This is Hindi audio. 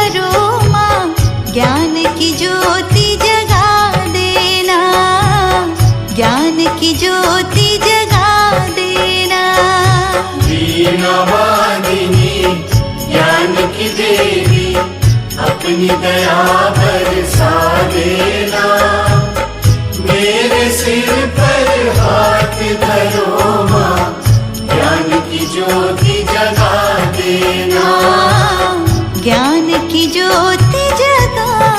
भरो माँ, ज्ञान की ज्योति जगा देना, ज्ञान की ज्योति जगा देना। वीणा वादिनी ज्ञान की देवी, अपनी दया बरसा देना। मेरे सिर पर हाथ धरो माँ, ज्ञान की ज्योति जगा देना, ज्ञान की ज्योति जगा